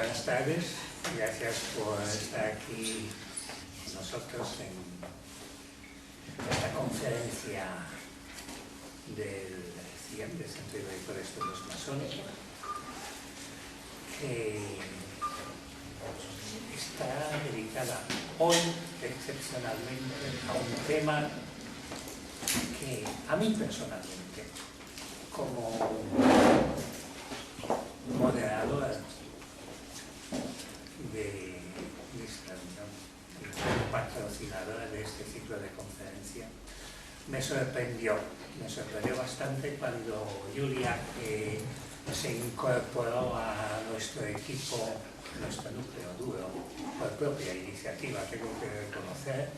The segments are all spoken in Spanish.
buenas tardes. Gracias por estar aquí con nosotros en esta conferencia del CIEM, del Centro Ibérico de Estudios Masónicos, que está dedicada hoy excepcionalmente a un tema que a mí personalmente, como moderador de esta reunión, patrocinadora de este ciclo de conferencia, me sorprendió bastante cuando Julia, que se incorporó a nuestro equipo, nuestro núcleo duro, por propia iniciativa, tengo que reconocer,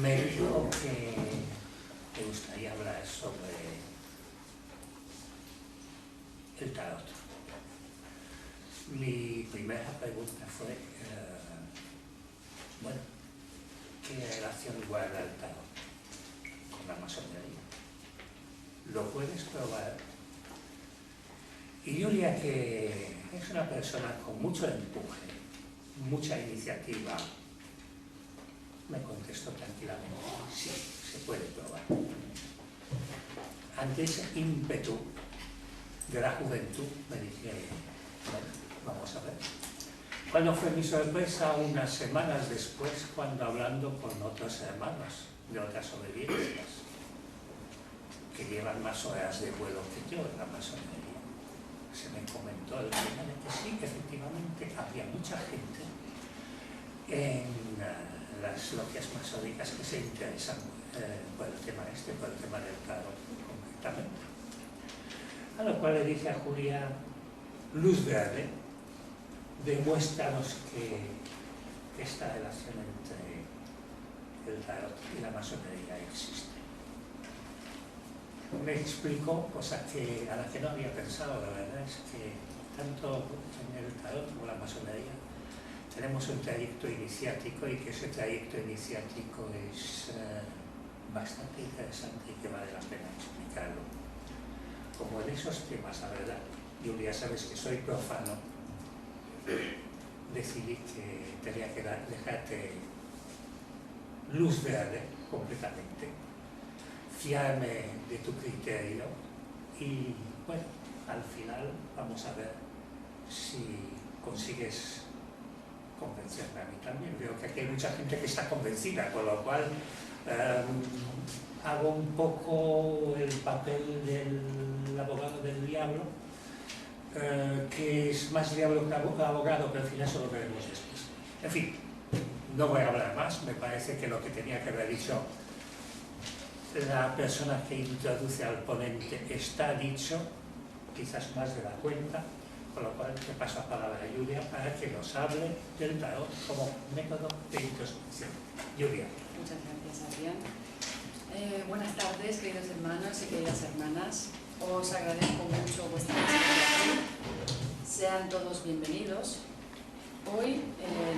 me dijo que me gustaría hablar sobre el tarot. Mi primera pregunta fue, bueno, ¿qué relación guarda el tarot con la masonería? ¿Lo puedes probar? Y Julia, que es una persona con mucho empuje, mucha iniciativa, me contestó tranquilamente, sí, se puede probar. Ante ese ímpetu de la juventud, me dije, bueno, vamos a ver. ¿Cuándo fue mi sorpresa? Unas semanas después, cuando hablando con otros hermanos de otras obediencias, que llevan más horas de vuelo que yo en la masonería, se me comentó el tema de que sí, que efectivamente había mucha gente en las logias masónicas que se interesan por el tema por el tema del tarot concretamente. A lo cual le dije a Julia, luz verde, demuéstranos que esta relación entre el tarot y la masonería existe. Me explicó, cosa a la que no había pensado, la verdad es que tanto en el tarot como la masonería tenemos un trayecto iniciático y que ese trayecto iniciático es bastante interesante y que vale la pena explicarlo. Como en esos temas, la verdad, Julia, sabes que soy profano, decidí que tenía que dejarte luz verde completamente, fiarme de tu criterio y, bueno, al final vamos a ver si consigues convencerme a mí también. Veo que aquí hay mucha gente que está convencida, con lo cual hago un poco el papel del abogado del diablo, que es más diablo que abogado, pero al final eso lo veremos después. En fin, no voy a hablar más, me parece que lo que tenía que haber dicho la persona que introduce al ponente está dicho, quizás más de la cuenta, con lo cual te paso la palabra a Julia para que nos hable del tarot como método de introspección. Julia. Muchas gracias, Adrián. Buenas tardes, queridos hermanos y queridas hermanas. Os agradezco mucho vuestra participación. Sean todos bienvenidos. Hoy,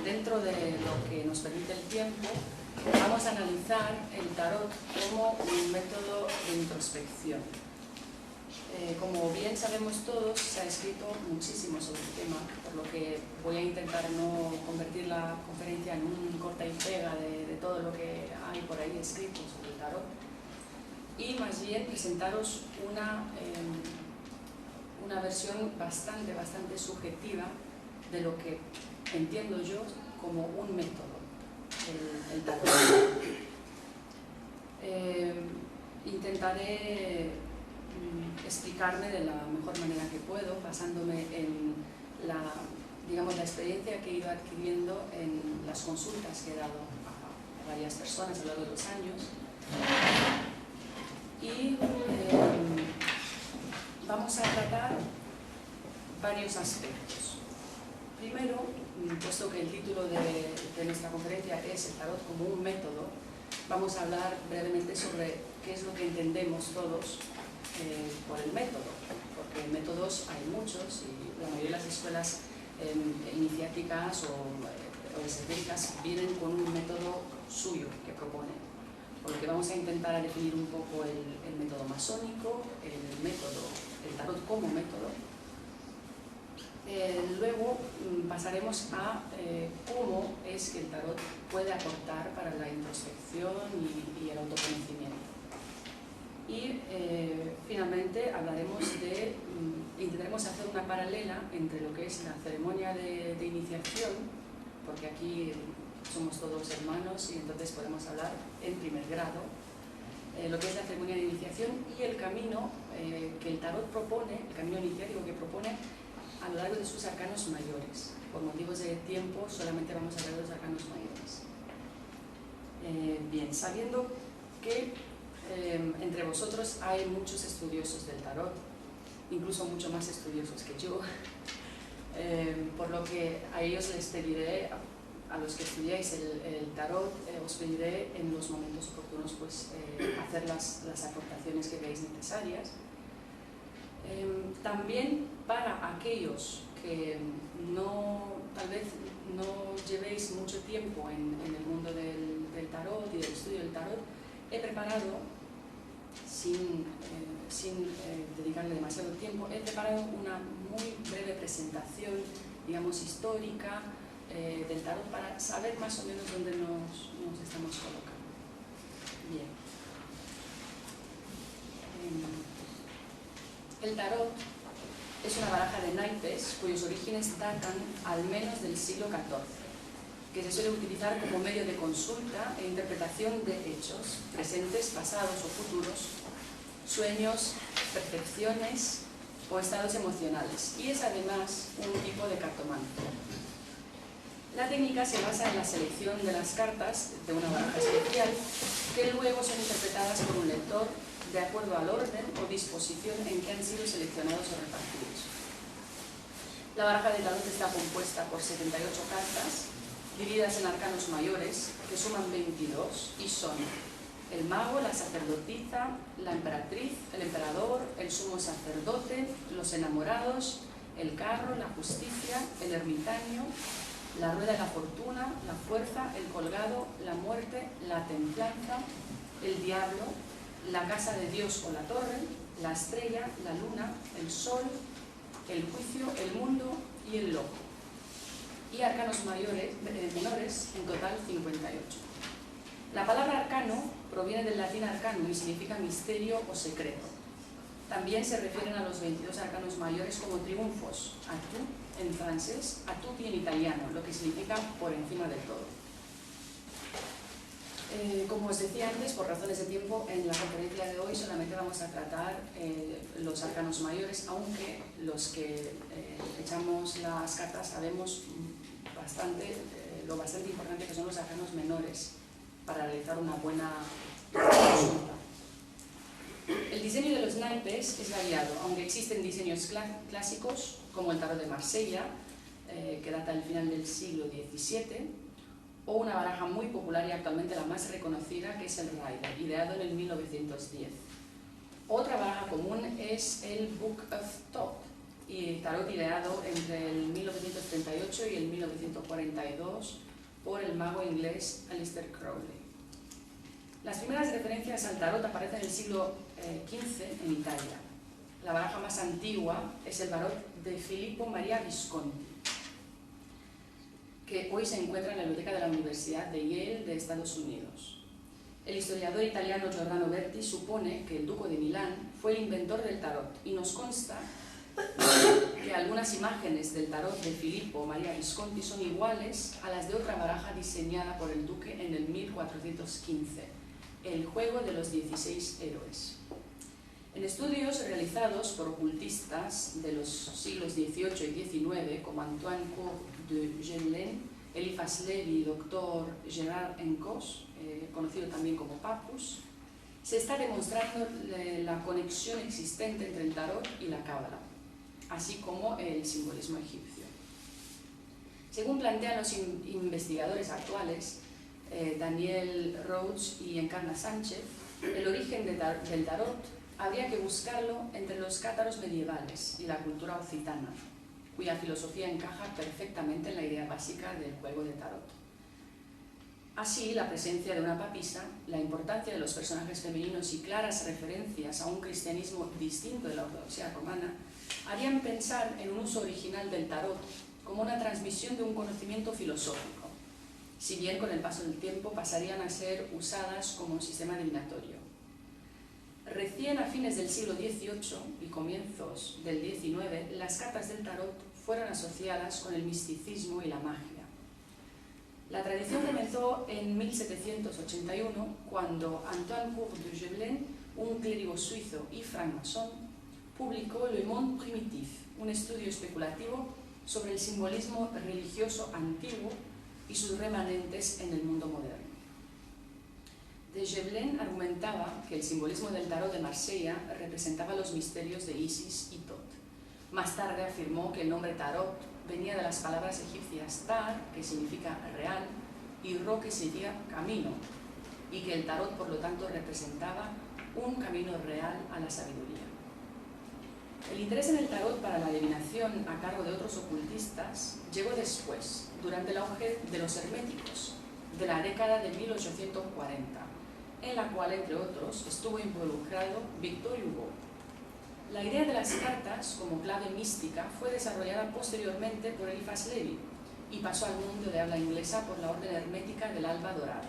dentro de lo que nos permite el tiempo, vamos a analizar el tarot como un método de introspección. Como bien sabemos todos, se ha escrito muchísimo sobre el tema, por lo que voy a intentar no convertir la conferencia en un corta y pega de todo lo que hay por ahí escrito sobre el tarot, y más bien presentaros una versión bastante subjetiva de lo que entiendo yo como un método, el tarot. Intentaré explicarme de la mejor manera que puedo, basándome en la experiencia que he ido adquiriendo en las consultas que he dado a varias personas a lo largo de los años. Y vamos a tratar varios aspectos. Primero, puesto que el título de nuestra conferencia es el tarot como un método, vamos a hablar brevemente sobre qué es lo que entendemos todos por el método, porque métodos hay muchos y la mayoría de las escuelas iniciáticas o esotéricas vienen con un método suyo que proponen. Por lo que vamos a intentar definir un poco el método masónico, el tarot como método, Luego pasaremos a cómo es que el tarot puede aportar para la introspección y el autoconocimiento. Y finalmente intentaremos hacer una paralela entre lo que es la ceremonia de iniciación, porque aquí somos todos hermanos y entonces podemos hablar en primer grado, lo que es la ceremonia de iniciación y el camino que el tarot propone, el camino iniciático que propone a lo largo de sus arcanos mayores. Por motivos de tiempo solamente vamos a ver los arcanos mayores. Bien, sabiendo que entre vosotros hay muchos estudiosos del tarot, incluso mucho más estudiosos que yo, por lo que a ellos les pediré, a los que estudiáis el tarot, os pediré en los momentos oportunos pues, hacer las aportaciones que veáis necesarias. También para aquellos que tal vez no llevéis mucho tiempo en el mundo del tarot y del estudio del tarot, he preparado, sin dedicarle demasiado tiempo, he preparado una muy breve presentación, digamos, histórica del tarot para saber más o menos dónde nos estamos colocando. Bien. El tarot es una baraja de naipes cuyos orígenes datan al menos del siglo XIV, que se suele utilizar como medio de consulta e interpretación de hechos, presentes, pasados o futuros, sueños, percepciones o estados emocionales, y es además un tipo de cartomancia. La técnica se basa en la selección de las cartas de una baraja especial, que luego son interpretadas por un lector de acuerdo al orden o disposición en que han sido seleccionados o repartidos. La baraja de tarot está compuesta por 78 cartas, divididas en arcanos mayores, que suman 22, y son el mago, la sacerdotisa, la emperatriz, el emperador, el sumo sacerdote, los enamorados, el carro, la justicia, el ermitaño, la rueda de la fortuna, la fuerza, el colgado, la muerte, la templanza, el diablo, la casa de Dios o la torre, la estrella, la luna, el sol, el juicio, el mundo y el lobo. Y arcanos menores, en total 58. La palabra arcano proviene del latín arcanum y significa misterio o secreto. También se refieren a los 22 arcanos mayores como triunfos, atu en francés, a tutti en italiano, lo que significa por encima de todo. Como os decía antes, por razones de tiempo, en la conferencia de hoy solamente vamos a tratar los arcanos mayores, aunque los que echamos las cartas sabemos lo bastante importante que son los arcanos menores para realizar una buena consulta. El diseño de los naipes es variado, aunque existen diseños clásicos como el tarot de Marsella, que data del final del siglo XVII, o una baraja muy popular y actualmente la más reconocida, que es el Rider, ideado en el 1910. Otra baraja común es el Book of Thoth, y tarot ideado entre el 1938 y el 1942 por el mago inglés Aleister Crowley. Las primeras referencias al tarot aparecen en el siglo XV en Italia. La baraja más antigua es el tarot de Filippo Maria Visconti, que hoy se encuentra en la biblioteca de la Universidad de Yale de Estados Unidos. El historiador italiano Giordano Berti supone que el duque de Milán fue el inventor del tarot y nos consta que algunas imágenes del tarot de Filippo Maria Visconti son iguales a las de otra baraja diseñada por el duque en el 1415, el juego de los 16 héroes. En estudios realizados por ocultistas de los siglos XVIII y XIX, como Antoine Court de Genelain, Eliphas Levi y Dr. Gerard Encos, conocido también como Papus, se está demostrando la conexión existente entre el tarot y la cábala, así como el simbolismo egipcio. Según plantean los investigadores actuales, Daniel Rhodes y Encarna Sánchez, el origen del tarot habría que buscarlo entre los cátaros medievales y la cultura occitana, cuya filosofía encaja perfectamente en la idea básica del juego de tarot. Así, la presencia de una papisa, la importancia de los personajes femeninos y claras referencias a un cristianismo distinto de la ortodoxia romana harían pensar en un uso original del tarot como una transmisión de un conocimiento filosófico, si bien con el paso del tiempo pasarían a ser usadas como un sistema divinatorio. Recién a fines del siglo XVIII y comienzos del XIX, las cartas del tarot fueron asociadas con el misticismo y la magia. La tradición comenzó en 1781, cuando Antoine Court de Gébelin, un clérigo suizo y francmasón, publicó Le Monde Primitif, un estudio especulativo sobre el simbolismo religioso antiguo y sus remanentes en el mundo moderno. De Gébelin argumentaba que el simbolismo del tarot de Marsella representaba los misterios de Isis y Tot. Más tarde afirmó que el nombre tarot venía de las palabras egipcias tar, que significa real, y ro, que sería camino, y que el tarot, por lo tanto, representaba un camino real a la sabiduría. El interés en el tarot para la adivinación a cargo de otros ocultistas llegó después, durante el auge de los herméticos, de la década de 1840, en la cual, entre otros, estuvo involucrado Victor Hugo. La idea de las cartas como clave mística fue desarrollada posteriormente por Eliphas Levi y pasó al mundo de habla inglesa por la Orden Hermética del Alba Dorada.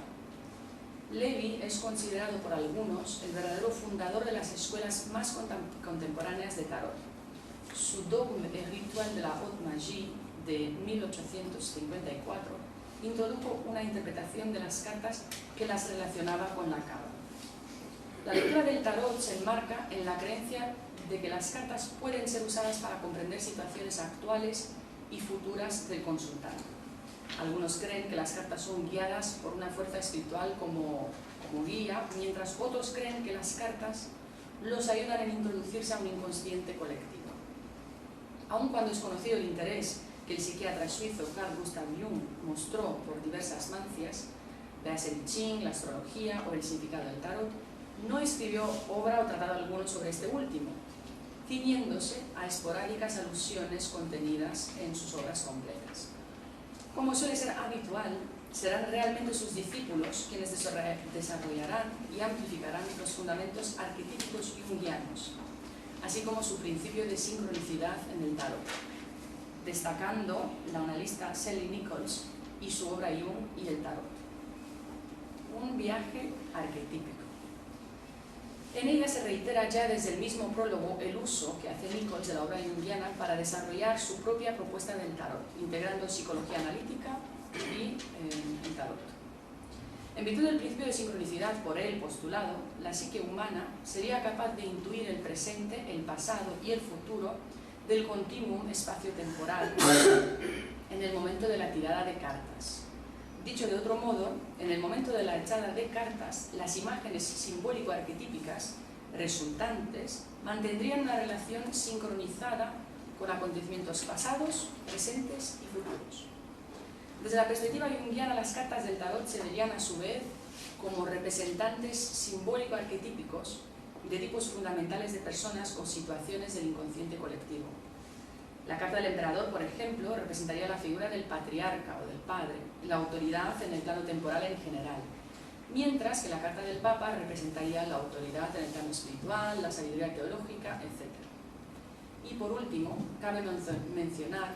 Levi es considerado por algunos el verdadero fundador de las escuelas más contemporáneas de tarot. Su Dogme et Rituel de la Haute Magie de 1854 introdujo una interpretación de las cartas que las relacionaba con la cábala. La lectura del tarot se enmarca en la creencia de que las cartas pueden ser usadas para comprender situaciones actuales y futuras del consultante. Algunos creen que las cartas son guiadas por una fuerza espiritual como guía, mientras otros creen que las cartas los ayudan en introducirse a un inconsciente colectivo. Aun cuando es conocido el interés que el psiquiatra suizo Carl Gustav Jung mostró por diversas mancias, véase el I Ching, la astrología o el significado del tarot, no escribió obra o tratado alguno sobre este último, ciñéndose a esporádicas alusiones contenidas en sus obras completas. Como suele ser habitual, serán realmente sus discípulos quienes desarrollarán y amplificarán los fundamentos arquetípicos junguianos, así como su principio de sincronicidad en el tarot, destacando la analista Sally Nichols y su obra Jung y el tarot. Un viaje arquetípico. En ella se reitera ya desde el mismo prólogo el uso que hace Nichols de la obra junguiana para desarrollar su propia propuesta del tarot, integrando psicología analítica y el tarot. En virtud del principio de sincronicidad por él postulado, la psique humana sería capaz de intuir el presente, el pasado y el futuro del continuum espacio-temporal en el momento de la tirada de cartas. Dicho de otro modo, en el momento de la echada de cartas, las imágenes simbólico-arquetípicas resultantes mantendrían una relación sincronizada con acontecimientos pasados, presentes y futuros. Desde la perspectiva junguiana, las cartas del tarot se verían a su vez como representantes simbólico-arquetípicos de tipos fundamentales de personas o situaciones del inconsciente colectivo. La carta del emperador, por ejemplo, representaría la figura del patriarca o del padre, la autoridad en el plano temporal en general, mientras que la carta del papa representaría la autoridad en el plano espiritual, la sabiduría teológica, etc. Y por último, cabe mencionar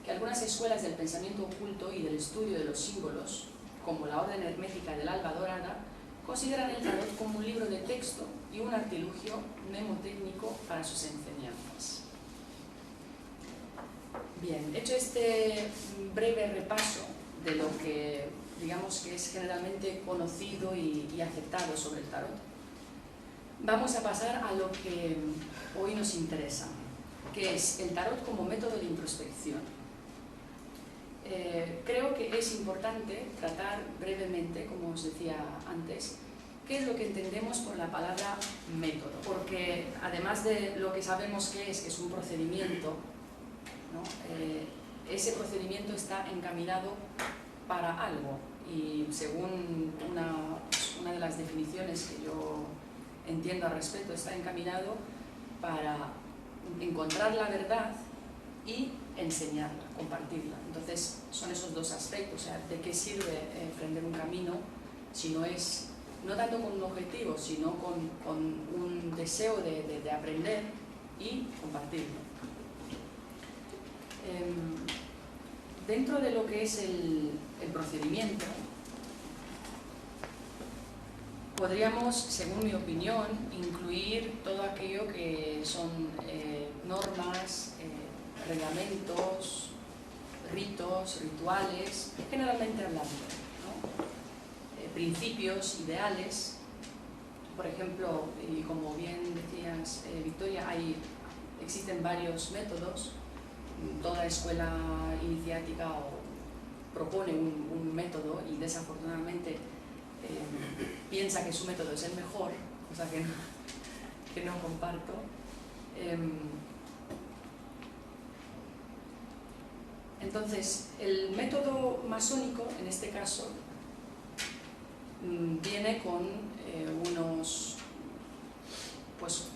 que algunas escuelas del pensamiento oculto y del estudio de los símbolos, como la Orden Hermética del Alba Dorada, consideran el tarot como un libro de texto y un artilugio mnemotécnico para sus enseñanzas. Bien, hecho este breve repaso de lo que, digamos, que es generalmente conocido y aceptado sobre el tarot, vamos a pasar a lo que hoy nos interesa, que es el tarot como método de introspección. Creo que es importante tratar brevemente, como os decía antes, qué es lo que entendemos por la palabra método, porque además de lo que sabemos que es un procedimiento, ¿no? Ese procedimiento está encaminado para algo y según una de las definiciones que yo entiendo al respecto, está encaminado para encontrar la verdad y enseñarla, compartirla. Entonces son esos dos aspectos, o sea, ¿de qué sirve emprender un camino si no es, no tanto con un objetivo, sino con un deseo de aprender y compartirlo? Dentro de lo que es el procedimiento, podríamos, según mi opinión, incluir todo aquello que son normas, reglamentos, ritos, rituales, generalmente hablando, ¿no? Principios, ideales. Por ejemplo, y como bien decías, Victoria, existen varios métodos. Toda escuela iniciática propone un método y desafortunadamente piensa que su método es el mejor, cosa que no comparto. Entonces, el método masónico, en este caso, viene con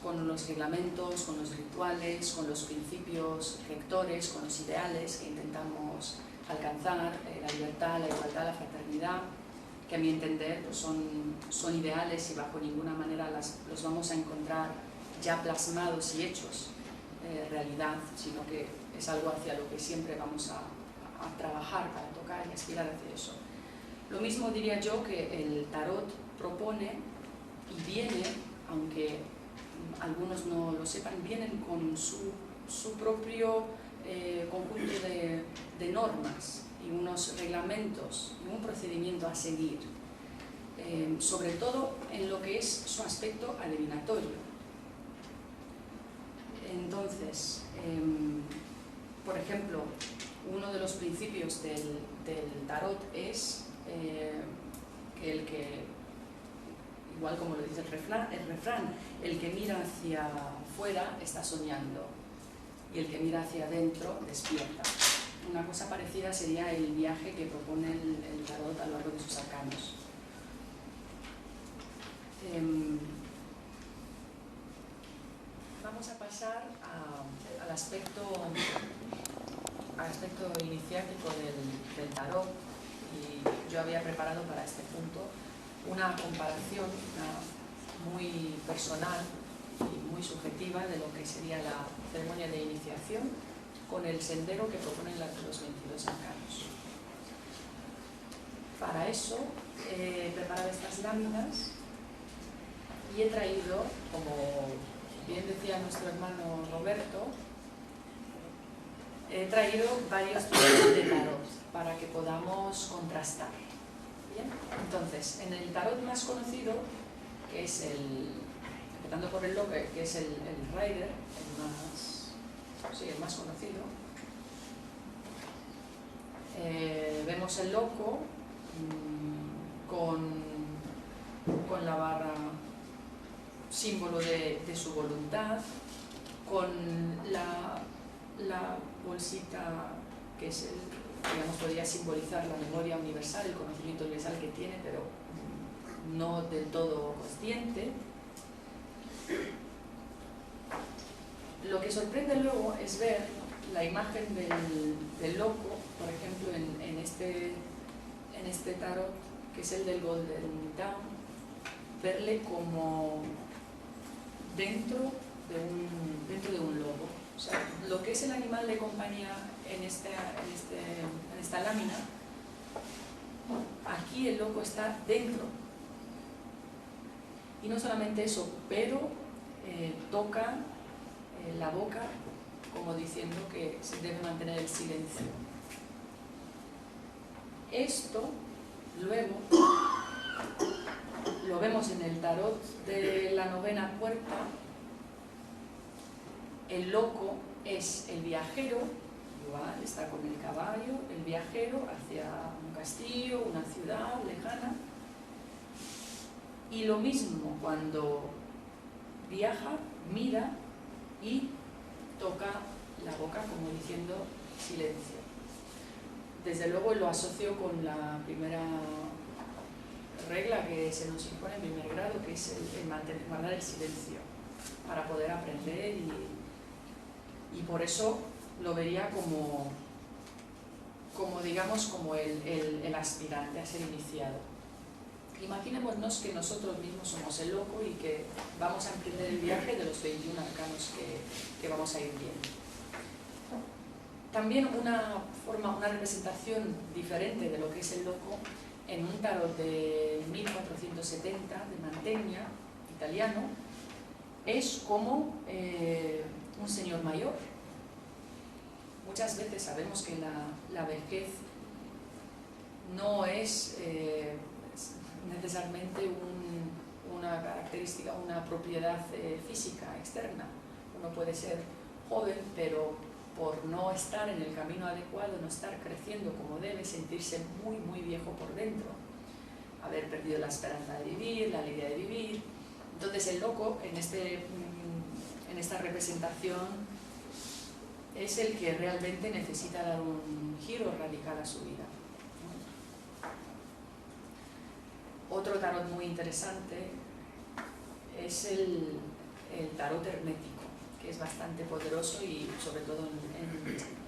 con los reglamentos, con los rituales, con los principios rectores, con los ideales que intentamos alcanzar, la libertad, la igualdad, la fraternidad, que a mi entender pues son ideales y bajo ninguna manera los vamos a encontrar ya plasmados y hechos realidad, sino que es algo hacia lo que siempre vamos a trabajar para tocar y aspirar hacia eso. Lo mismo diría yo que el tarot propone y viene, aunque algunos no lo sepan, vienen con su propio conjunto de normas y unos reglamentos y un procedimiento a seguir, sobre todo en lo que es su aspecto adivinatorio. Entonces, por ejemplo, uno de los principios del tarot es que el que, igual como lo dice el refrán, el que mira hacia afuera está soñando y el que mira hacia adentro despierta. Una cosa parecida sería el viaje que propone el tarot a lo largo de sus arcanos. Vamos a pasar al aspecto iniciático del tarot, y yo había preparado para este punto una comparación muy personal y muy subjetiva de lo que sería la ceremonia de iniciación con el sendero que proponen los 22 arcanos. Para eso he preparado estas láminas y he traído, como bien decía nuestro hermano Roberto, he traído varios tipos de tarot para que podamos contrastar. ¿Bien? Entonces, en el tarot más conocido, que es empezando por el loco, que es el Rider, el más conocido, vemos el loco con la barra, símbolo de su voluntad, con la bolsita que es digamos, podría simbolizar la memoria universal, el conocimiento universal que tiene, pero no del todo consciente. Lo que sorprende luego es ver la imagen del loco, por ejemplo, en este tarot, que es el del Golden Dawn, verle como dentro de un lobo. O sea, lo que es el animal de compañía en esta lámina, aquí el loco está dentro. Y no solamente eso, pero toca la boca como diciendo que se debe mantener el silencio. Esto luego lo vemos en el tarot de la novena puerta. El loco es el viajero, igual está con el caballo, el viajero hacia un castillo, una ciudad lejana. Y lo mismo cuando viaja, mira y toca la boca como diciendo silencio. Desde luego lo asocio con la primera regla que se nos impone en primer grado, que es el guardar el silencio para poder aprender, y por eso lo vería como digamos, como el aspirante a ser iniciado. Imaginémonos que nosotros mismos somos el loco y que vamos a emprender el viaje de los 21 arcanos que vamos a ir viendo. También una representación diferente de lo que es el loco en un tarot de 1470 de Mantegna, italiano, es como un señor mayor. Muchas veces sabemos que la vejez no es necesariamente una característica, una propiedad física externa. Uno puede ser joven, pero por no estar en el camino adecuado, no estar creciendo como debe, sentirse muy, muy viejo por dentro, haber perdido la esperanza de vivir, la alegría de vivir. Entonces el loco en esta representación es el que realmente necesita dar un giro radical a su vida. Otro tarot muy interesante es el tarot hermético, que es bastante poderoso y sobre todo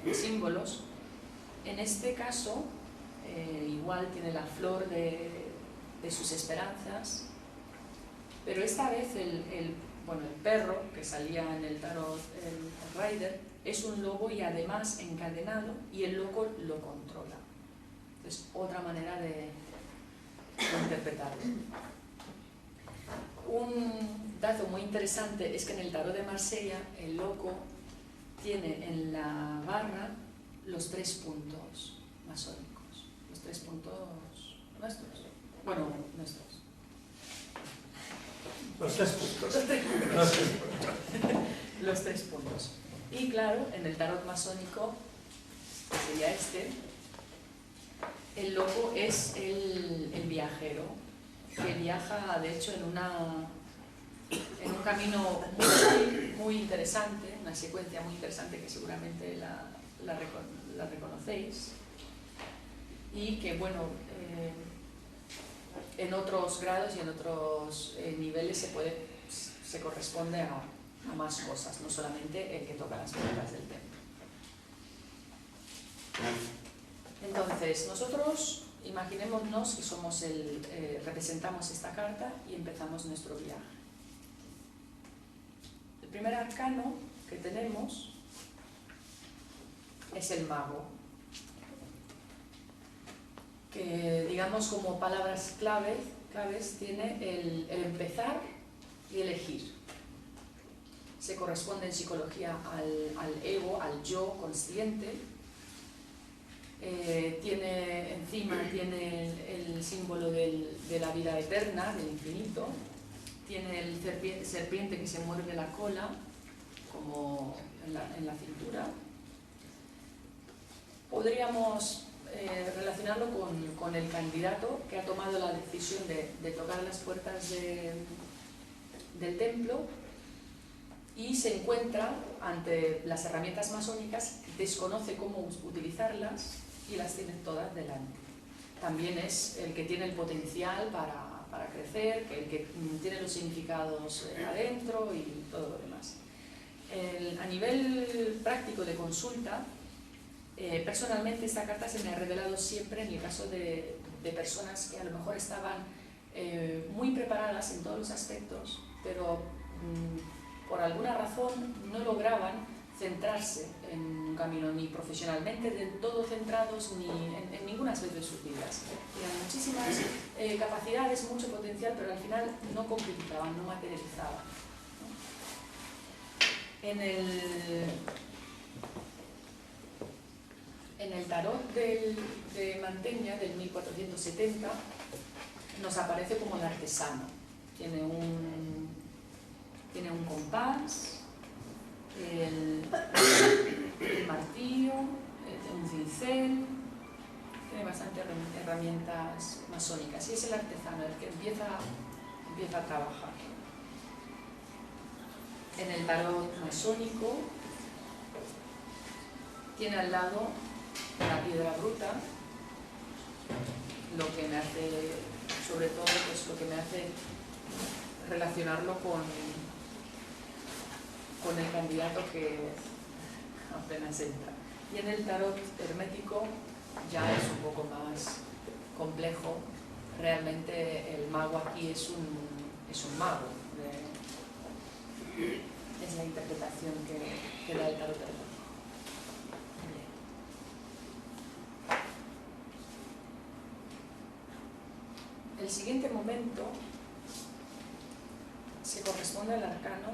en símbolos. En este caso, igual tiene la flor de sus esperanzas, pero esta vez el perro que salía en el tarot, el Rider, es un lobo y además encadenado, y el loco lo controla. Es otra manera de interpretarlo. Un dato muy interesante es que en el tarot de Marsella el loco tiene en la barra los 3 puntos masónicos, los 3 puntos nuestros. Bueno, nuestros. Los 3 puntos. Los 3 puntos. Y claro, en el tarot masónico, que sería este, el loco es el viajero, que viaja de hecho en un camino muy interesante, una secuencia muy interesante que seguramente la reconocéis, y que bueno, en otros grados y en otros niveles se corresponde a más cosas, no solamente el que toca las puertas del templo. Entonces, nosotros imaginémonos que somos representamos esta carta y empezamos nuestro viaje. El primer arcano que tenemos es el mago, que digamos como palabras claves tiene el empezar y elegir. Se corresponde en psicología al ego, al yo consciente. Encima tiene el símbolo de la vida eterna, del infinito. Tiene el serpiente que se muerde la cola, como en la cintura. Podríamos relacionarlo con el candidato que ha tomado la decisión de tocar las puertas del templo y se encuentra ante las herramientas masónicas, desconoce cómo utilizarlas y las tiene todas delante. También es el que tiene el potencial para crecer, el que tiene los significados adentro y todo lo demás. A nivel práctico de consulta, personalmente esta carta se me ha revelado siempre en el caso de personas que a lo mejor estaban muy preparadas en todos los aspectos, pero por alguna razón no lograban centrarse en un camino, ni profesionalmente del todo centrados, ni en ningún aspecto de sus vidas. Tenían muchísimas capacidades, mucho potencial, pero al final no concretizaban, no materializaban, ¿no? En el tarot de Mantegna, del 1470, nos aparece como el artesano. Tiene un compás, el martillo, un cincel, tiene bastantes herramientas masónicas, y es el artesano el que empieza a trabajar. En el tarot masónico tiene al lado la piedra bruta, lo que me hace, sobre todo, pues lo que me hace relacionarlo con el candidato apenas entra. Y en el tarot hermético ya es un poco más complejo. Realmente el mago aquí es un mago. Es la interpretación que da el tarot hermético. El siguiente momento se corresponde al arcano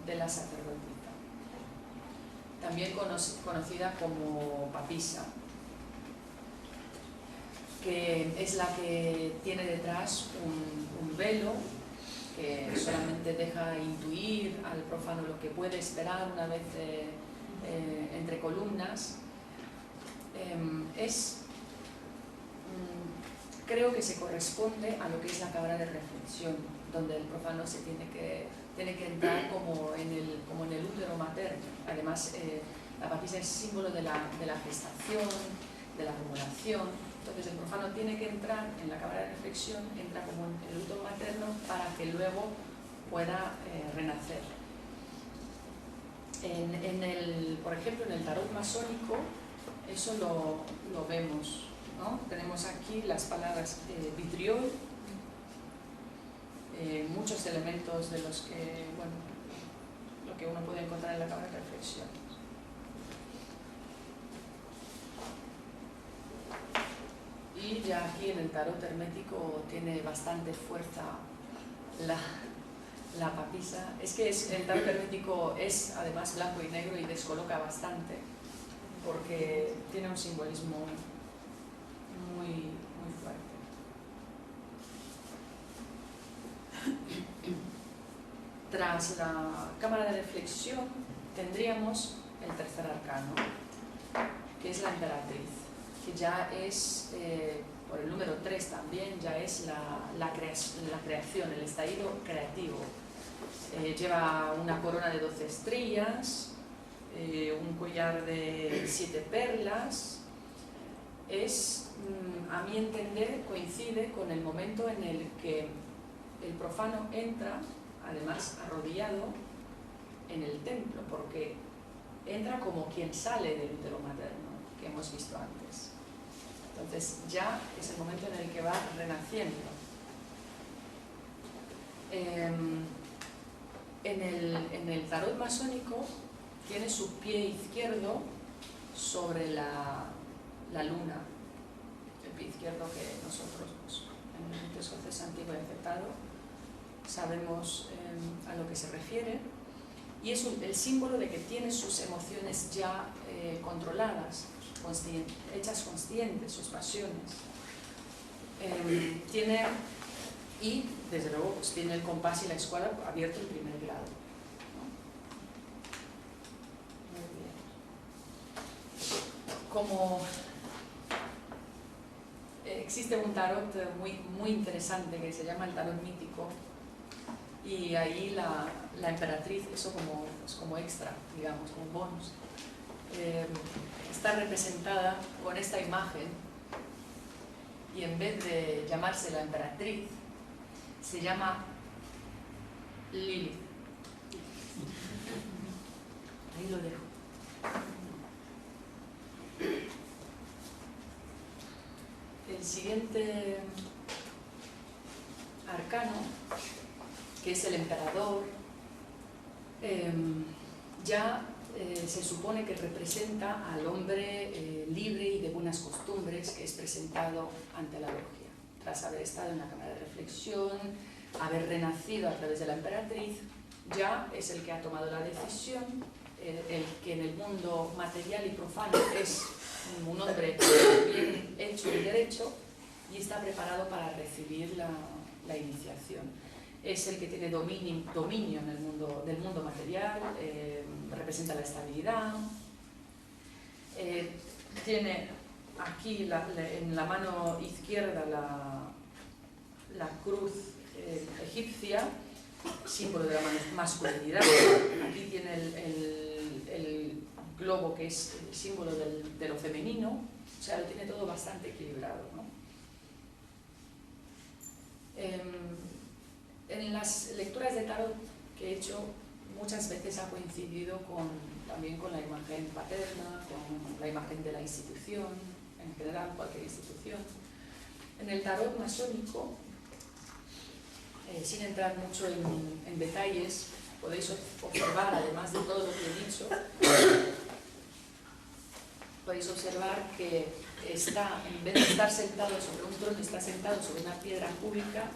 de la sacerdotisa, también conocida como papisa, que es la que tiene detrás un velo que solamente deja intuir al profano lo que puede esperar una vez entre columnas. Creo que se corresponde a lo que es la cámara de reflexión, donde el profano se tiene que entrar como en el útero materno. Además, la papisa es símbolo de la gestación, de la acumulación. Entonces el profano tiene que entrar en la cámara de reflexión, entra como en el útero materno para que luego pueda renacer. Por ejemplo, en el tarot masónico eso lo vemos, ¿no? Tenemos aquí las palabras vitriol, muchos elementos de los que, bueno, lo que uno puede encontrar en la cámara de reflexión. Y ya aquí en el tarot hermético tiene bastante fuerza la papisa. Es que el tarot hermético es además blanco y negro y descoloca bastante porque tiene un simbolismo muy, muy fuerte. Tras la cámara de reflexión tendríamos el tercer arcano, que es la emperatriz, que ya es, por el número 3 también, ya es la creación, el estallido creativo. Lleva una corona de 12 estrellas, un collar de 7 perlas. A mi entender, coincide con el momento en el que el profano entra, además arrodillado, en el templo, porque entra como quien sale del útero materno, que hemos visto antes. Entonces ya es el momento en el que va renaciendo. En el tarot masónico tiene su pie izquierdo sobre la luna, el pie izquierdo que nosotros, pues, en el rito escocés antiguo y aceptado, sabemos a lo que se refiere, y es el símbolo de que tiene sus emociones ya controladas, hechas conscientes, sus pasiones. Y desde luego pues, tiene el compás y la escuadra abierto en primer grado, ¿no? Muy bien. Como existe un tarot muy interesante que se llama el tarot mítico, y ahí la emperatriz, eso como extra, digamos, como bonus, está representada con esta imagen, y en vez de llamarse la emperatriz, se llama Lilith. Ahí lo dejo. El siguiente arcano, que es el emperador, se supone que representa al hombre libre y de buenas costumbres que es presentado ante la logia. Tras haber estado en la cámara de reflexión, haber renacido a través de la emperatriz, ya es el que ha tomado la decisión, el que en el mundo material y profano es un hombre bien hecho y derecho, y está preparado para recibir la iniciación. Es el que tiene dominio en del mundo material, representa la estabilidad, tiene aquí en la mano izquierda la cruz egipcia, símbolo de la masculinidad. Aquí tiene el globo, que es el símbolo de lo femenino. O sea, lo tiene todo bastante equilibrado, ¿no? En las lecturas de tarot que he hecho, muchas veces ha coincidido también con la imagen paterna, con la imagen de la institución, en general cualquier institución. En el tarot masónico, sin entrar mucho en detalles, podéis observar, además de todo lo que he dicho, podéis observar que está, en vez de estar sentado sobre un trono, está sentado sobre una piedra cúbica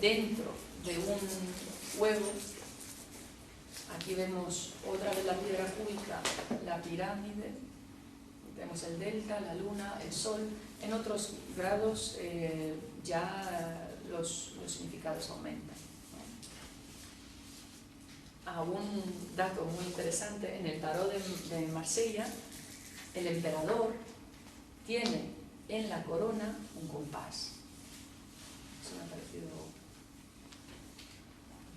dentro de un huevo. Aquí vemos otra vez la piedra cúbica, la pirámide, tenemos el delta, la luna, el sol. En otros grados ya los significados aumentan, ¿no? Un dato muy interesante, en el tarot de Marsella, el emperador tiene en la corona un compás. Eso me ha parecido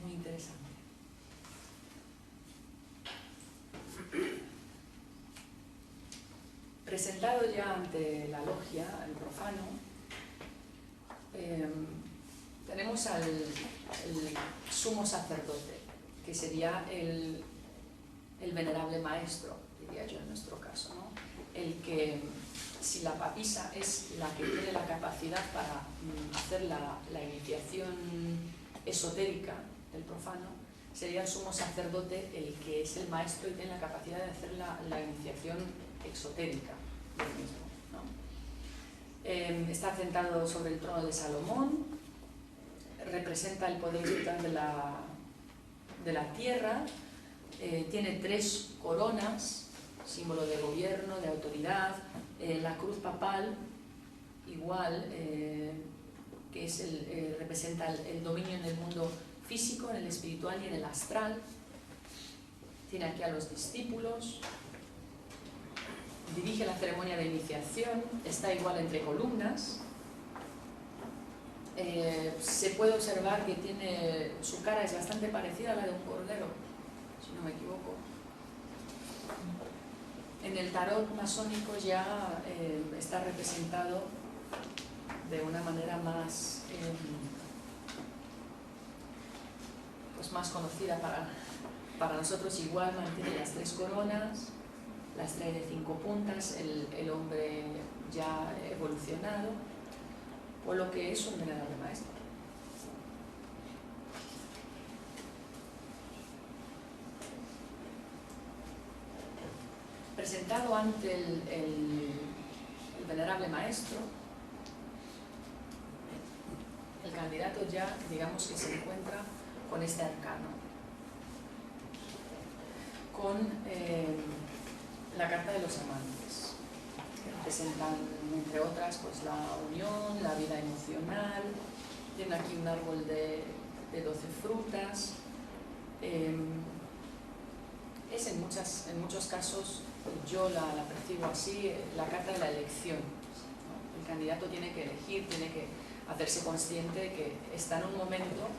muy interesante. Presentado ya ante la logia, el profano, tenemos al sumo sacerdote, que sería el venerable maestro, diría yo en nuestro caso, ¿no? El que, si la papisa es la que tiene la capacidad para hacer la iniciación esotérica del profano, sería el sumo sacerdote el que es el maestro y tiene la capacidad de hacer la iniciación exotérica del mismo, ¿no? Está sentado sobre el trono de Salomón, representa el poder espiritual de la tierra, tiene 3 coronas, símbolo de gobierno, de autoridad, la cruz papal, igual, que es representa el dominio en el mundo físico, en el espiritual y en el astral. Tiene aquí a los discípulos, dirige la ceremonia de iniciación, está igual entre columnas. Se puede observar que su cara es bastante parecida a la de un cordero, si no me equivoco. En el tarot masónico ya está representado de una manera más, más conocida para nosotros. Igual mantiene las 3 coronas, la estrella de 5 puntas, el hombre ya evolucionado, por lo que es un venerable maestro. Presentado ante el venerable maestro, el candidato ya, digamos que se encuentra con este arcano, con la carta de los amantes, que representan, entre otras, pues la unión, la vida emocional. Tiene aquí un árbol de 12 frutas. Es en muchos casos, yo la percibo así, la carta de la elección, ¿no? El candidato tiene que elegir, tiene que hacerse consciente de que está en un momento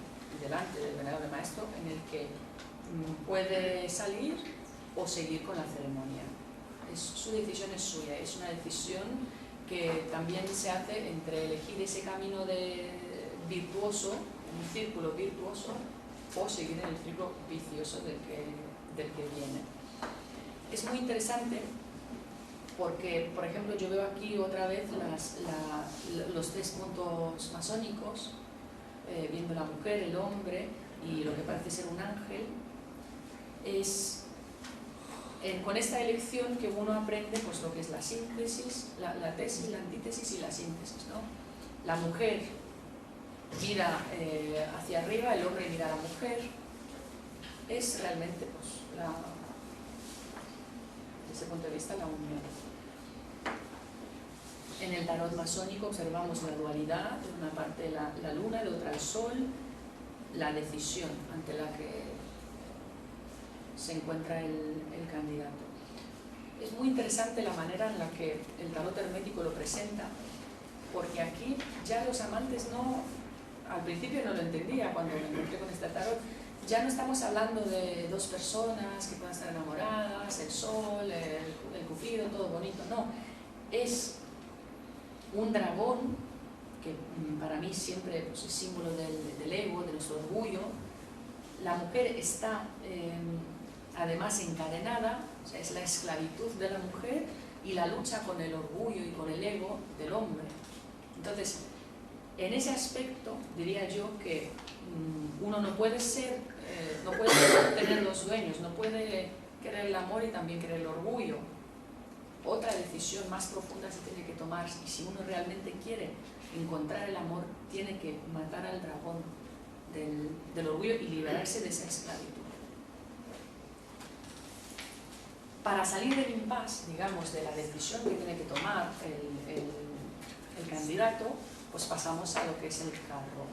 delante del venerable maestro en el que puede salir o seguir con la ceremonia. Su decisión es suya, es una decisión que también se hace entre elegir ese camino virtuoso, un círculo virtuoso, o seguir en el círculo vicioso del que viene. Es muy interesante porque, por ejemplo, yo veo aquí otra vez los 3 puntos masónicos, viendo la mujer, el hombre y lo que parece ser un ángel. Es con esta elección que uno aprende pues lo que es la síntesis, la tesis, la antítesis y la síntesis, ¿no? La mujer mira hacia arriba, el hombre mira a la mujer. Es realmente, pues, desde ese punto de vista, la unión. En el tarot masónico observamos la dualidad, de una parte la luna, de otra el sol, la decisión ante la que se encuentra el candidato. Es muy interesante la manera en la que el tarot hermético lo presenta, porque aquí ya los amantes al principio no lo entendía cuando me encontré con este tarot. Ya no estamos hablando de 2 personas que puedan estar enamoradas, el sol, el cupido, todo bonito, no. Es un dragón, que para mí siempre pues, es símbolo del ego, de nuestro orgullo, la mujer está además encadenada, o sea, es la esclavitud de la mujer y la lucha con el orgullo y con el ego del hombre. Entonces, en ese aspecto diría yo que uno no puede ser, no puede tener los dueños, no puede querer el amor y también querer el orgullo. Otra decisión más profunda se tiene que tomar, y si uno realmente quiere encontrar el amor, tiene que matar al dragón del orgullo y liberarse de esa esclavitud. Para salir del impasse, digamos, de la decisión que tiene que tomar el candidato, pues pasamos a lo que es el carro,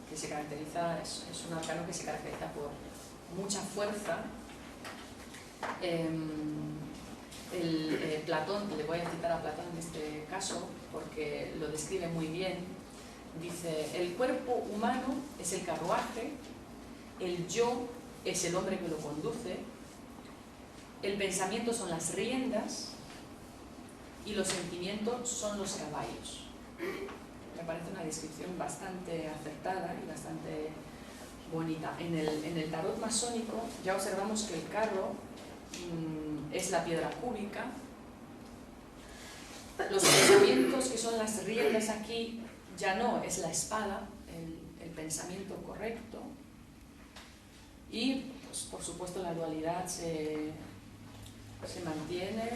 que se caracteriza, es un arcano que se caracteriza por mucha fuerza. Platón, le voy a citar a Platón en este caso porque lo describe muy bien, dice: el cuerpo humano es el carruaje, el yo es el hombre que lo conduce, el pensamiento son las riendas y los sentimientos son los caballos. Me parece una descripción bastante acertada y bastante bonita. En el tarot masónico ya observamos que el carro es la piedra cúbica, los pensamientos que son las riendas aquí ya no es la espada, el pensamiento correcto, y pues, por supuesto la dualidad se mantiene.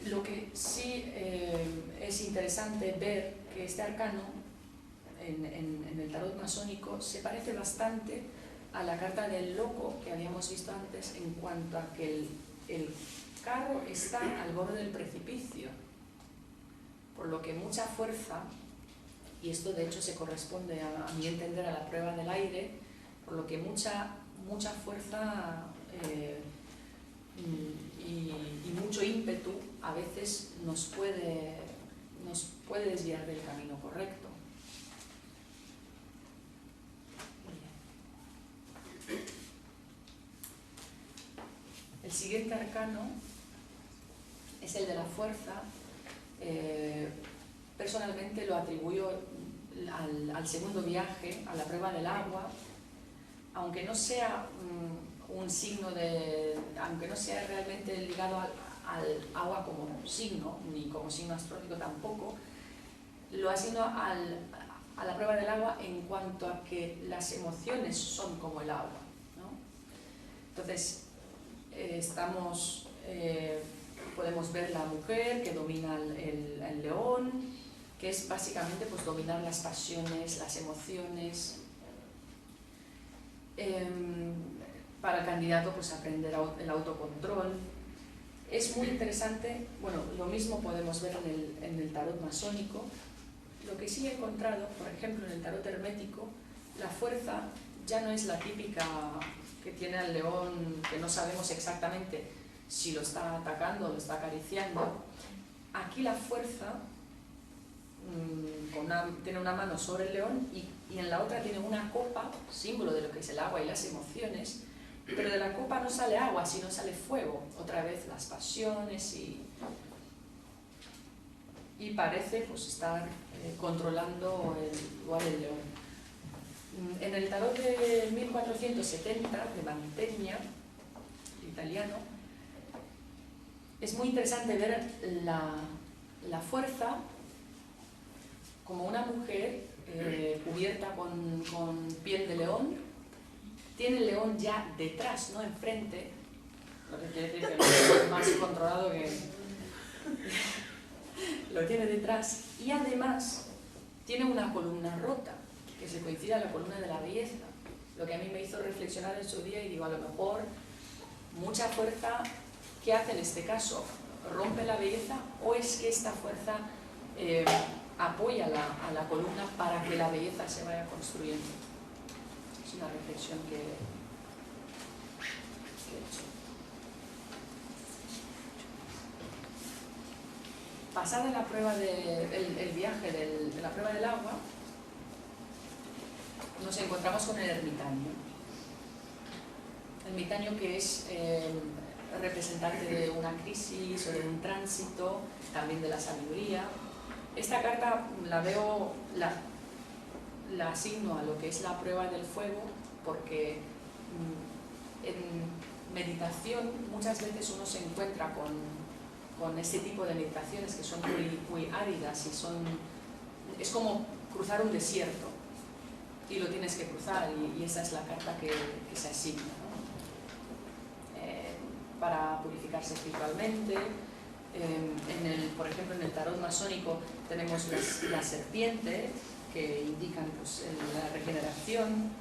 Lo que sí es interesante ver que este arcano en el tarot masónico se parece bastante a la carta del loco que habíamos visto antes, en cuanto a que el carro está al borde del precipicio, por lo que mucha fuerza, y esto de hecho se corresponde a mi entender a la prueba del aire, por lo que mucha fuerza y mucho ímpetu a veces nos puede desviar del camino correcto. El siguiente arcano es el de la fuerza. Personalmente lo atribuyo al segundo viaje, a la prueba del agua, aunque no sea un signo aunque no sea realmente ligado al agua como signo, ni como signo astrológico tampoco, lo asigno a la prueba del agua en cuanto a que las emociones son como el agua, ¿no? Entonces, podemos ver la mujer que domina el león, que es básicamente pues, dominar las pasiones, las emociones. Para el candidato pues, aprender el autocontrol. Es muy interesante, bueno, lo mismo podemos ver en el tarot masónico. Lo que sí he encontrado, por ejemplo, en el tarot hermético, la fuerza ya no es la típica que tiene al león, que no sabemos exactamente si lo está atacando o lo está acariciando. Aquí la fuerza tiene una mano sobre el león y en la otra tiene una copa, símbolo de lo que es el agua y las emociones, pero de la copa no sale agua, sino sale fuego, otra vez las pasiones y parece pues, estar controlando el lugar del león. En el tarot de 1470, de Mantegna, italiano, es muy interesante ver la fuerza como una mujer cubierta con piel de león. Tiene el león ya detrás, no enfrente, lo que quiere decir que es más controlado que lo tiene detrás, y además tiene una columna rota que se coincide a la columna de la belleza, lo que a mí me hizo reflexionar en su día y digo, a lo mejor mucha fuerza, ¿qué hace en este caso? ¿Rompe la belleza o es que esta fuerza apoya a la columna para que la belleza se vaya construyendo? Es una reflexión que he hecho. Pasada la prueba el viaje de la prueba del agua, nos encontramos con el ermitaño. El ermitaño que es representante de una crisis o de un tránsito, también de la sabiduría. Esta carta la veo, la asigno a lo que es la prueba del fuego porque en meditación muchas veces uno se encuentra con este tipo de meditaciones que son muy áridas y es como cruzar un desierto y lo tienes que cruzar y esa es la carta que se asigna, ¿no? Para purificarse espiritualmente. Por ejemplo, en el tarot masónico tenemos la serpiente, que indican pues, la regeneración,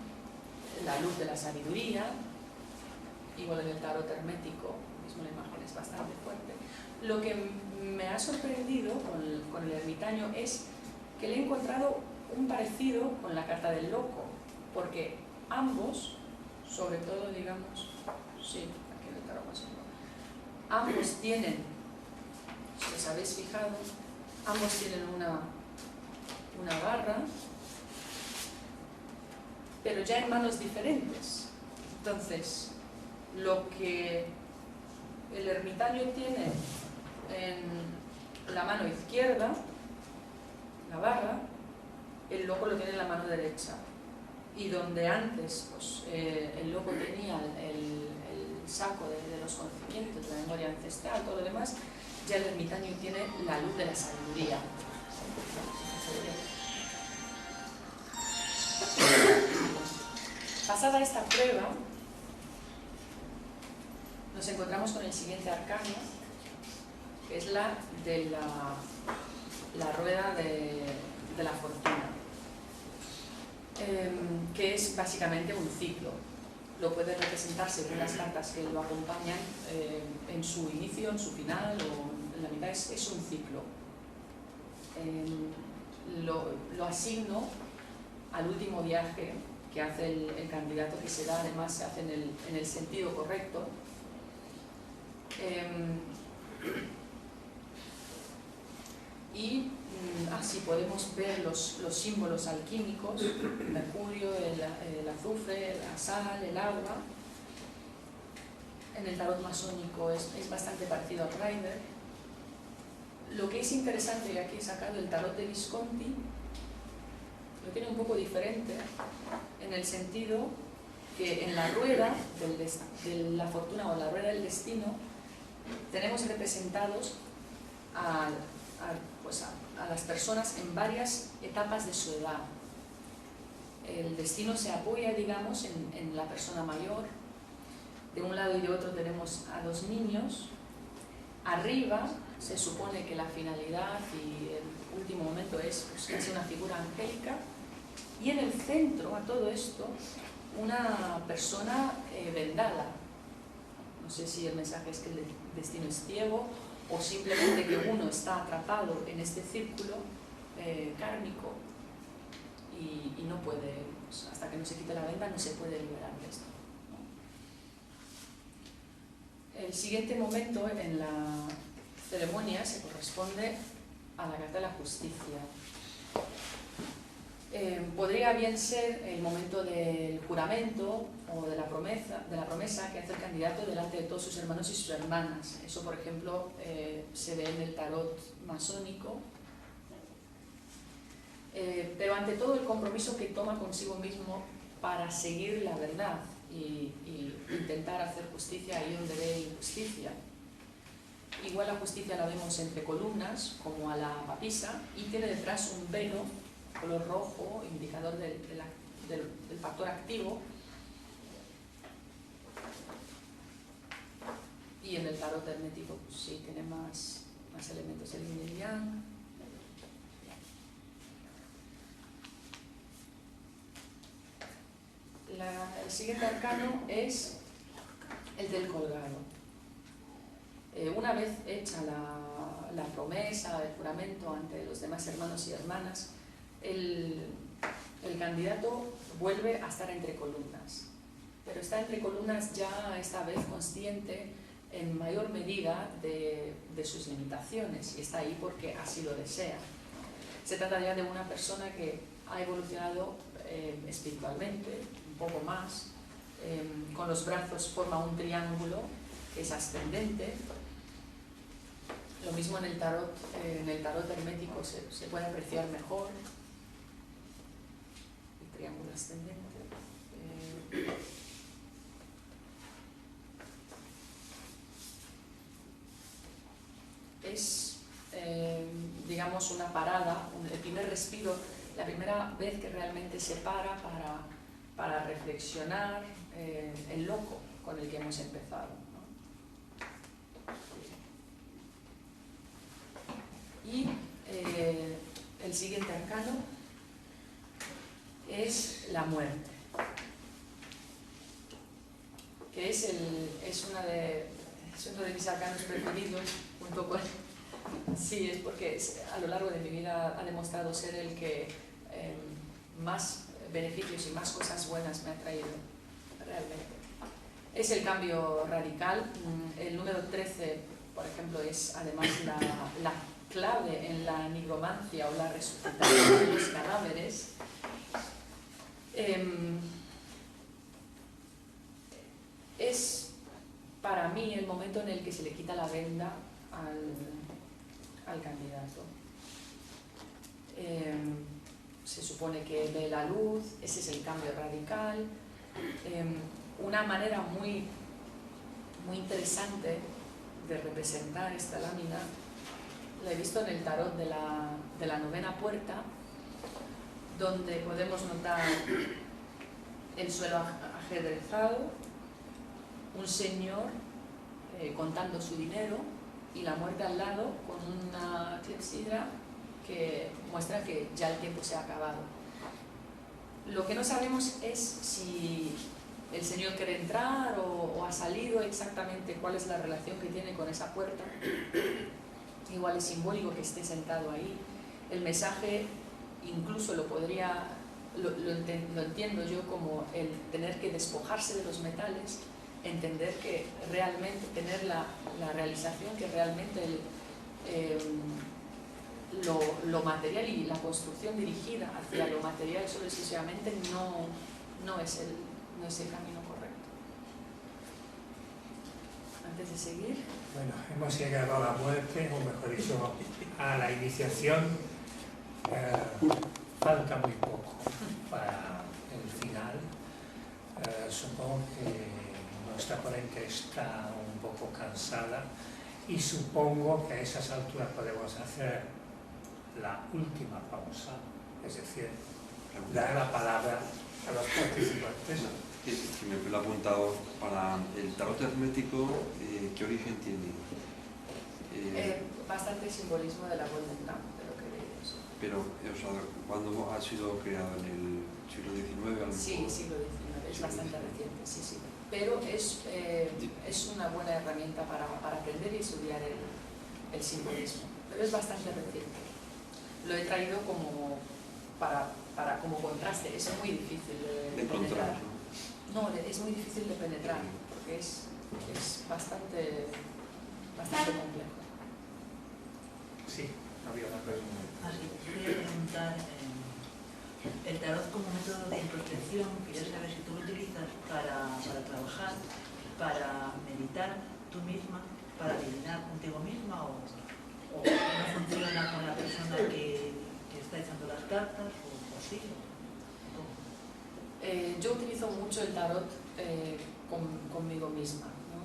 la luz de la sabiduría. Igual en el tarot hermético, mismo la imagen es bastante fuerte. Lo que me ha sorprendido con el ermitaño es que le he encontrado un parecido con la carta del loco, porque ambos, sobre todo digamos, sí, aquí en el tarot masónico, ambos tienen, si os habéis fijado, ambos tienen una barra, pero ya en manos diferentes. Entonces, lo que el ermitaño tiene en la mano izquierda, la barra, el loco lo tiene en la mano derecha. Y donde antes pues, el loco tenía el saco de los conocimientos, de la memoria ancestral, todo lo demás, ya el ermitaño tiene la luz de la sabiduría. Pasada esta prueba, nos encontramos con el siguiente arcano, que es la de la rueda de la fortuna, que es básicamente un ciclo. Lo puede representar según las cartas que lo acompañan en su inicio, en su final o en la mitad. Es un ciclo. Lo asigno al último viaje que hace el candidato, que se da, además se hace en el sentido correcto. Y así podemos ver los símbolos alquímicos: mercurio, el azufre, la sal, el agua. En el tarot masónico es bastante parecido al Rider. Lo que es interesante, y aquí he sacado el tarot de Visconti, lo tiene un poco diferente, en el sentido que en la rueda de la fortuna o la rueda del destino tenemos representados a las personas en varias etapas de su edad. El destino se apoya, digamos, en la persona mayor. De un lado y de otro tenemos a los niños. Arriba se supone que la finalidad y el último momento es pues, casi una figura angélica. Y en el centro, a todo esto, una persona vendada. No sé si el mensaje es que el destino es ciego o simplemente que uno está atrapado en este círculo kármico y no puede, pues, hasta que no se quite la venda, no se puede liberar de esto. El siguiente momento en la ceremonia se corresponde a la carta de la justicia. Podría bien ser el momento del juramento o de la promesa que hace el candidato delante de todos sus hermanos y sus hermanas. Eso, por ejemplo, se ve en el tarot masónico. Pero ante todo el compromiso que toma consigo mismo para seguir la verdad y intentar hacer justicia ahí donde ve injusticia. Igual la justicia la vemos entre columnas, como a la papisa, y tiene detrás un velo color rojo, indicador del factor activo. Y en el tarot hermético pues sí, tiene más elementos del yin y el yang. El siguiente arcano es el del colgado. Una vez hecha la promesa, el juramento ante los demás hermanos y hermanas, el candidato vuelve a estar entre columnas, pero está entre columnas ya esta vez consciente en mayor medida de sus limitaciones, y está ahí porque así lo desea. Se trata ya de una persona que ha evolucionado espiritualmente, un poco más, con los brazos forma un triángulo que es ascendente. Lo mismo en el tarot hermético se puede apreciar mejor. triángulo ascendente. Es, digamos, una parada, el primer respiro, la primera vez que realmente se para reflexionar el loco con el que hemos empezado, ¿no? Y el siguiente arcano es la muerte, que es uno de mis arcanos preferidos, junto con... Sí, es porque a lo largo de mi vida ha demostrado ser el que más beneficios y más cosas buenas me ha traído, realmente. Es el cambio radical. El número 13, por ejemplo, es además la clave en la nigromancia o la resucitación de los cadáveres. Es para mí el momento en el que se le quita la venda al candidato. Se supone que ve la luz, ese es el cambio radical. Una manera muy interesante de representar esta lámina la he visto en el tarot de la novena puerta, donde podemos notar el suelo ajedrezado, un señor contando su dinero y la muerte al lado con una clepsidra que muestra que ya el tiempo se ha acabado. Lo que no sabemos es si el señor quiere entrar o ha salido, exactamente cuál es la relación que tiene con esa puerta. Igual es simbólico que esté sentado ahí. El mensaje incluso lo entiendo yo como el tener que despojarse de los metales, entender que realmente tener la realización que realmente lo material y la construcción dirigida hacia lo material solo exclusivamente no es el camino correcto. Antes de seguir... Bueno, hemos llegado a la muerte, o mejor dicho, a la iniciación. Falta muy poco para el final. Supongo que nuestra ponente está un poco cansada y supongo que a esas alturas podemos hacer la última pausa, es decir, dar la palabra a los participantes. Que me lo he apuntado para el tarot hermético, ¿qué origen tiene? Bastante simbolismo de la Golden Dawn, de lo que leímos. Pero, o sea, ¿cuándo ha sido creado? ¿En el siglo XIX? Sí, siglo XIX, es bastante reciente, sí, sí. Pero es una buena herramienta para aprender y estudiar el simbolismo. Pero es bastante reciente. Lo he traído como como contraste. Es muy difícil de penetrar. No, es muy difícil de penetrar porque es bastante complejo. Sí, había una pregunta. Quería preguntar, el tarot como método de introspección, quería saber si tú lo utilizas para trabajar, para meditar tú misma, para adivinar contigo misma o no funciona con la persona que está echando las cartas o sí. Yo utilizo mucho el tarot conmigo misma, ¿no?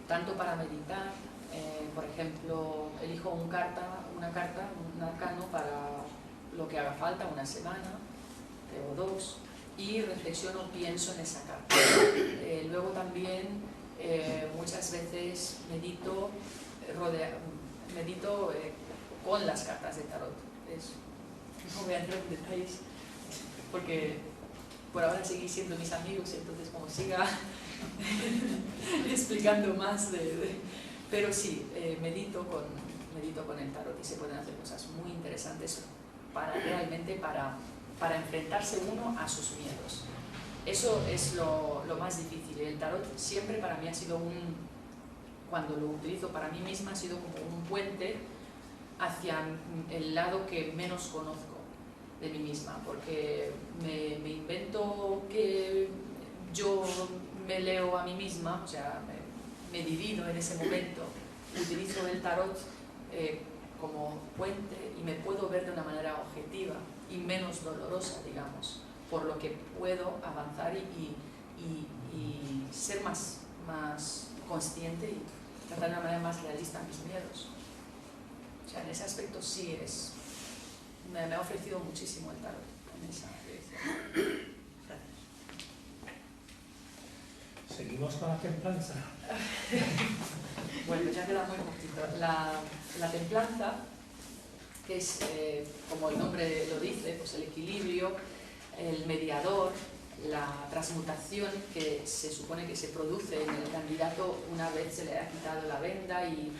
Tanto para meditar, por ejemplo, elijo un arcano para lo que haga falta, una semana o dos, y reflexiono, pienso en esa carta. Luego también muchas veces medito con las cartas de tarot. No voy a entrar en detalles porque por ahora seguís siendo mis amigos, entonces como siga explicando más pero sí, medito con el tarot y se pueden hacer cosas muy interesantes realmente para enfrentarse uno a sus miedos. Eso es lo más difícil. El tarot siempre para mí ha sido cuando lo utilizo para mí misma, ha sido como un puente hacia el lado que menos conozco de mí misma, porque me invento que yo me leo a mí misma, o sea, me divido en ese momento, utilizo el tarot como puente y me puedo ver de una manera objetiva y menos dolorosa, digamos, por lo que puedo avanzar y ser más consciente y tratar de una manera más realista mis miedos. O sea, en ese aspecto sí me ha ofrecido muchísimo el tarot en esa dirección. Seguimos con la templanza. Bueno, ya queda muy poquito. La templanza, que es, como el nombre lo dice, pues el equilibrio, el mediador, la transmutación que se supone que se produce en el candidato una vez se le ha quitado la venda y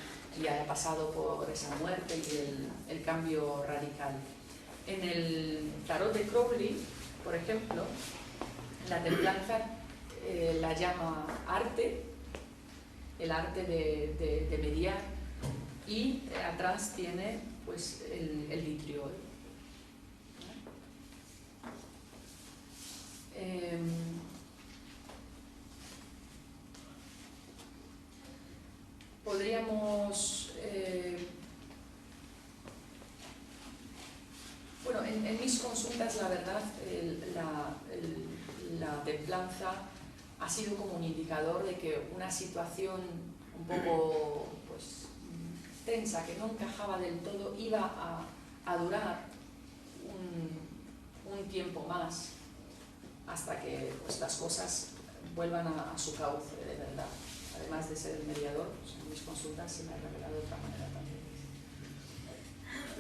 ha pasado por esa muerte y el cambio radical. En el tarot de Crowley, por ejemplo, la templanza la llama arte, el arte de mediar, y atrás tiene pues el vitriol. Podríamos, bueno, en mis consultas la verdad la templanza ha sido como un indicador de que una situación un poco pues tensa, que no encajaba del todo, iba a durar un tiempo más hasta que pues, las cosas vuelvan a su cauce de verdad. Además de ser el mediador, pues, en mis consultas se me ha revelado de otra manera también.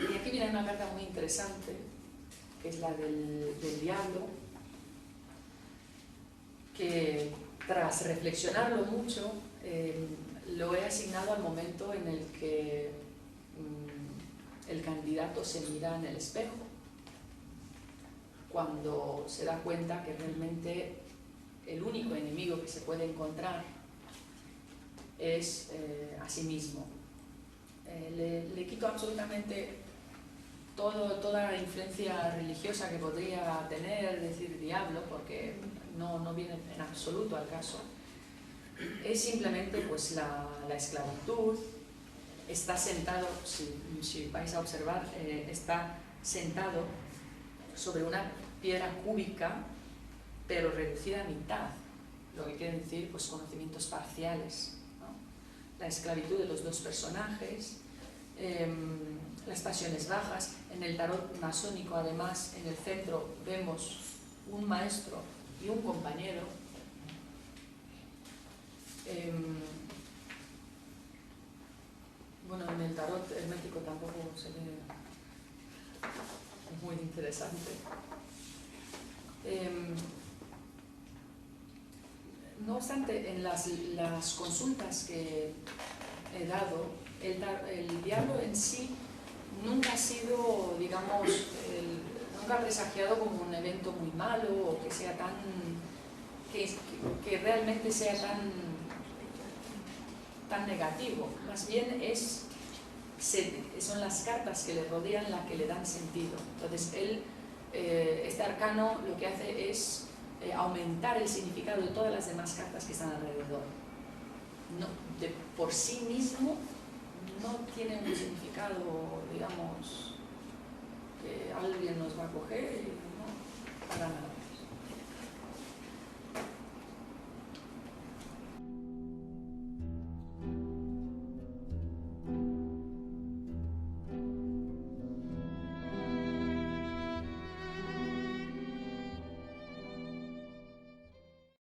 Y aquí viene una carta muy interesante, que es la del diablo, que tras reflexionarlo mucho, lo he asignado al momento en el que el candidato se mira en el espejo, cuando se da cuenta que realmente el único enemigo que se puede encontrar es a sí mismo. Le quito absolutamente toda la influencia religiosa que podría tener, decir diablo, porque no viene en absoluto al caso. Es simplemente pues la esclavitud. Está sentado, si vais a observar, está sentado sobre una piedra cúbica, pero reducida a mitad, lo que quiere decir pues conocimientos parciales, ¿no? La esclavitud de los dos personajes, las pasiones bajas. En el tarot masónico, además, en el centro vemos un maestro y un compañero. Bueno, en el tarot hermético tampoco se ve muy interesante. No obstante, en las consultas que he dado, el diablo en sí nunca ha sido, digamos, nunca ha presagiado como un evento muy malo o que sea tan, que realmente sea tan negativo. Más bien son las cartas que le rodean las que le dan sentido. Entonces este arcano lo que hace es aumentar el significado de todas las demás cartas que están alrededor. Por sí mismo no tiene un significado, digamos, que alguien nos va a coger, no, para nada.